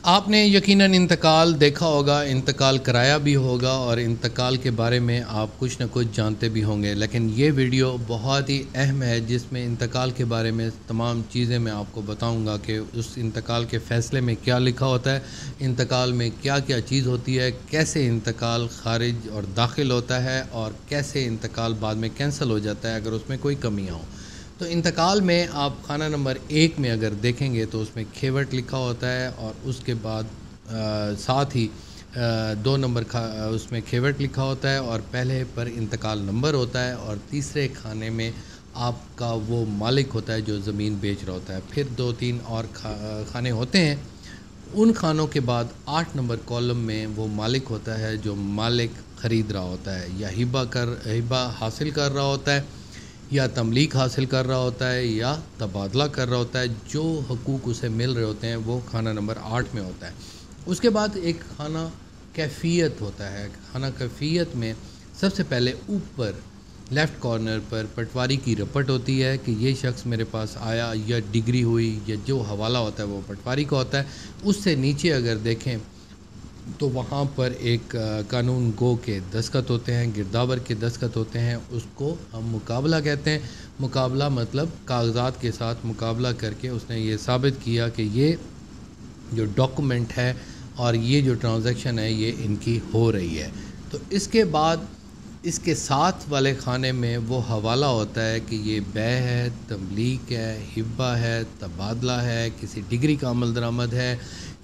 آپ نے یقیناً انتقال دیکھا ہوگا، انتقال کرایا بھی ہوگا اور انتقال کے بارے میں آپ کچھ نہ کچھ جانتے بھی ہوں گے، لیکن یہ ویڈیو بہت ہی اہم ہے جس میں انتقال کے بارے میں تمام چیزیں میں آپ کو بتاؤں گا کہ اس انتقال کے فیصلے میں کیا لکھا ہوتا ہے، انتقال میں کیا کیا چیز ہوتی ہے، کیسے انتقال خارج اور داخل ہوتا ہے اور کیسے انتقال بعد میں کینسل ہو جاتا ہے اگر اس میں کوئی کمیاں ہوں۔ تو انتقال میں آپ خانہ نمبر 1 میں اگر دیکھیں گے تو اس میں کھیوٹ لکھا ہوتا ہے اور اس کے بعد ساتھ ہی 2 نمبر اس میں کھیوٹ لکھا ہوتا ہے اور پہلے پر انتقال نمبر ہوتا ہے اور تیسرے کھانے میں آپ کا وہ مالک ہوتا ہے جو زمین بیچ رہا ہوتا ہے۔ پھر 2-3 اور کھانے ہوتے ہیں، ان کھانوں کے بعد 8 نمبر کالم میں وہ مالک ہوتا ہے جو مالک خرید رہا ہوتا ہے یا ہبہ حاصل کر رہا ہوتا ہے یا تملیک حاصل کر رہا ہوتا ہے یا تبادلہ کر رہا ہوتا ہے، جو حقوق اسے مل رہے ہوتے ہیں وہ کھانا نمبر 8 میں ہوتا ہے۔ اس کے بعد ایک کھانا کیفیت ہوتا ہے۔ کھانا کیفیت میں سب سے پہلے اوپر لیفٹ کارنر پر پٹواری کی رپٹ ہوتی ہے کہ یہ شخص میرے پاس آیا یا ڈگری ہوئی یا جو حوالہ ہوتا ہے وہ پٹواری کا ہوتا ہے۔ اس سے نیچے اگر دیکھیں تو وہاں پر ایک قانون گو کے دستخط ہوتے ہیں، گرداور کے دستخط ہوتے ہیں، اس کو ہم مقابلہ کہتے ہیں۔ مقابلہ مطلب کاغذات کے ساتھ مقابلہ کر کے اس نے یہ ثابت کیا کہ یہ جو ڈاکومنٹ ہے اور یہ جو ٹرانزیکشن ہے یہ ان کی ہو رہی ہے۔ تو اس کے بعد اس کے ساتھ والے خانے میں وہ حوالہ ہوتا ہے کہ یہ بے ہے، تملیک ہے، ہبہ ہے، تبادلہ ہے، کسی ڈگری کا عمل درآمد ہے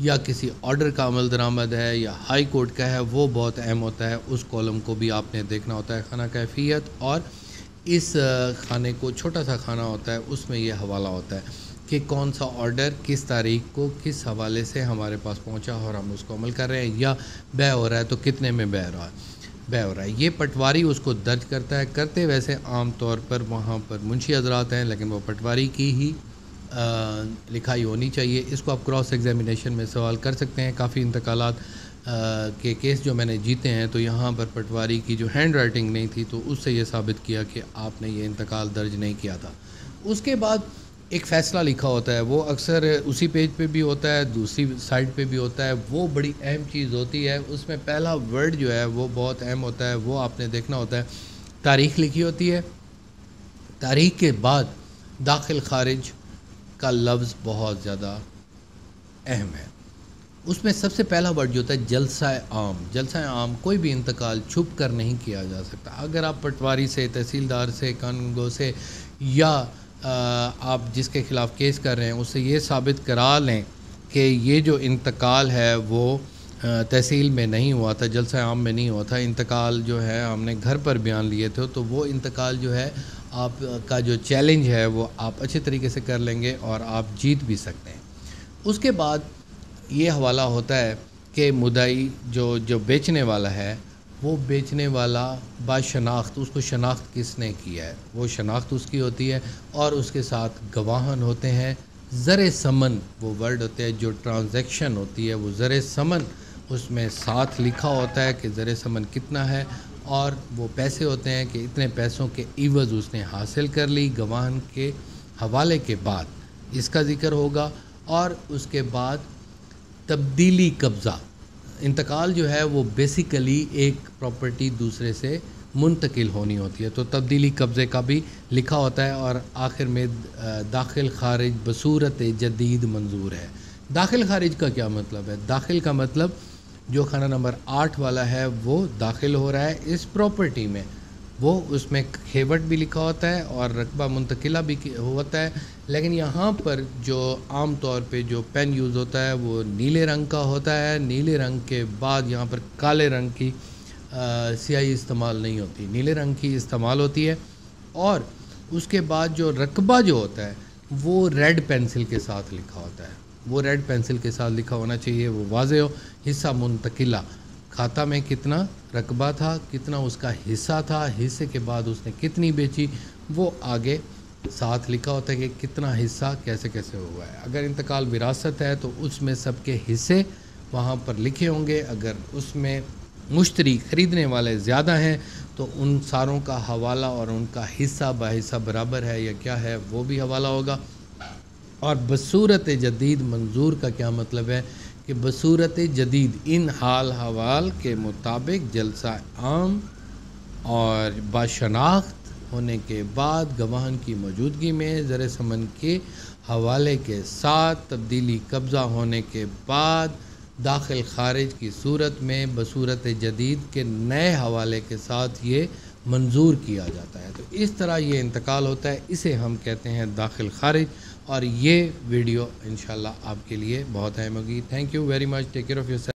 یا کسی آرڈر کا عمل درآمد ہے یا ہائی کورٹ کا ہے، وہ بہت اہم ہوتا ہے۔ اس کالم کو بھی آپ نے دیکھنا ہوتا ہے، خانہ کیفیت، اور اس خانے کو چھوٹا سا خانہ ہوتا ہے، اس میں یہ حوالہ ہوتا ہے کہ کون سا آرڈر کس تاریخ کو کس حوالے سے ہمارے پاس پہنچا اور ہم اس کو عمل کر رہے ہیں، یا بے ہو رہا ہے تو کتنے میں بے ہو رہا ہے۔ یہ پٹواری اس کو درج کرتا ہے، کرتے ویسے عام طور پر وہاں پر منشی حضرات ہیں، لیکن وہ پٹواری کی ہی لکھائی ہونی چاہیے۔ اس کو آپ کراس ایگزامینیشن میں سوال کر سکتے ہیں۔ کافی انتقالات کے کیس جو میں نے جیتے ہیں تو یہاں پر پٹواری کی جو ہینڈ رائٹنگ نہیں تھی تو اس سے یہ ثابت کیا کہ آپ نے یہ انتقال درج نہیں کیا تھا۔ اس کے بعد ایک فیصلہ لکھا ہوتا ہے، وہ اکثر اسی پیج پہ بھی ہوتا ہے، دوسری سائڈ پہ بھی ہوتا ہے، وہ بڑی اہم چیز ہوتی ہے۔ اس میں پہلا ورڈ جو ہے وہ بہت اہم ہوتا ہے، وہ آپ نے دیکھنا ہوتا ہے۔ تاریخ لکھی ہوتی ہے، تاریخ کے بعد داخل خارج کا لفظ بہت زیادہ اہم ہے۔ اس میں سب سے پہلا ورڈ جو ہوتا ہے جلسہ عام۔ جلسہ عام کوئی بھی انتقال چھپ کر نہیں کیا جا سکتا۔ اگر آپ پٹواری سے، تحصیلدار سے، قانون گو سے یا آپ جس کے خلاف کیس کر رہے ہیں اس سے یہ ثابت کرا لیں کہ یہ جو انتقال ہے وہ تحصیل میں نہیں ہوا تھا، جلسہ عام میں نہیں ہوا تھا، انتقال جو ہے ہم نے گھر پر بیان لیے تھے، تو وہ انتقال جو ہے آپ کا جو چیلنج ہے وہ آپ اچھے طریقے سے کر لیں گے اور آپ جیت بھی سکتے ہیں۔ اس کے بعد یہ حوالہ ہوتا ہے کہ مدعی جو بیچنے والا ہے، وہ بیچنے والا با شناخت، اس کو شناخت کس نے کیا ہے، وہ شناخت اس کی ہوتی ہے اور اس کے ساتھ گواہن ہوتے ہیں۔ زر ثمن وہ ورڈ ہوتے ہیں، جو ٹرانزیکشن ہوتی ہے وہ زر ثمن اس میں ساتھ لکھا ہوتا ہے کہ زر ثمن کتنا ہے، اور وہ پیسے ہوتے ہیں کہ اتنے پیسوں کے عوض اس نے حاصل کر لی۔ گواہن کے حوالے کے بعد اس کا ذکر ہوگا، اور اس کے بعد تبدیلی قبضہ۔ انتقال جو ہے وہ بیسیکلی ایک پراپرٹی دوسرے سے منتقل ہونی ہوتی ہے، تو تبدیلی قبضے کا بھی لکھا ہوتا ہے، اور آخر میں داخل خارج بصورت جدید منظور ہے۔ داخل خارج کا کیا مطلب ہے؟ داخل کا مطلب جو خانہ نمبر 8 والا ہے وہ داخل ہو رہا ہے اس پراپرٹی میں، وہ اس میں کھیوٹ بھی لکھا ہوتا ہے اور رقبہ منتقلہ بھی ہوتا ہے، لیکن یہاں پر جو عام طور پہ جو پین یوز ہوتا ہے وہ نیلے رنگ کا ہوتا ہے۔ نیلے رنگ کے بعد یہاں پر کالے رنگ کی سیاہی استعمال نہیں ہوتی، نیلے رنگ کی استعمال ہوتی ہے، اور اس کے بعد جو رقبہ جو ہوتا ہے وہ ریڈ پینسل کے ساتھ لکھا ہوتا ہے، وہ ریڈ پینسل کے ساتھ لکھا ہونا چاہیے، وہ واضح ہو۔ حصہ منتقلہ، کھاتہ میں کتنا رقبہ تھا، کتنا اس کا حصہ تھا، حصے کے بعد اس نے کتنی بیچی، وہ آگے ساتھ لکھا ہوتا ہے کہ کتنا حصہ کیسے کیسے ہوا ہے۔ اگر انتقال وراثت ہے تو اس میں سب کے حصے وہاں پر لکھے ہوں گے، اگر اس میں مشتری خریدنے والے زیادہ ہیں تو ان ساروں کا حوالہ اور ان کا حصہ باحصہ برابر ہے یا کیا ہے وہ بھی حوالہ ہوگا۔ اور بصورت جدید منظور کا کیا مطلب ہے کہ بصورت جدید ان حال حوال کے مطابق جلسہ عام اور باشناخت ہونے کے بعد گواہان کی موجودگی میں زر ثمن کے حوالے کے ساتھ تبدیلی قبضہ ہونے کے بعد داخل خارج کی صورت میں بصورت جدید کے نئے حوالے کے ساتھ یہ منظور کیا جاتا ہے۔ تو اس طرح یہ انتقال ہوتا ہے، اسے ہم کہتے ہیں داخل خارج، اور یہ ویڈیو انشاءاللہ آپ کے لیے بہت اہم ہوگی۔ Thank you very much, take care of your self.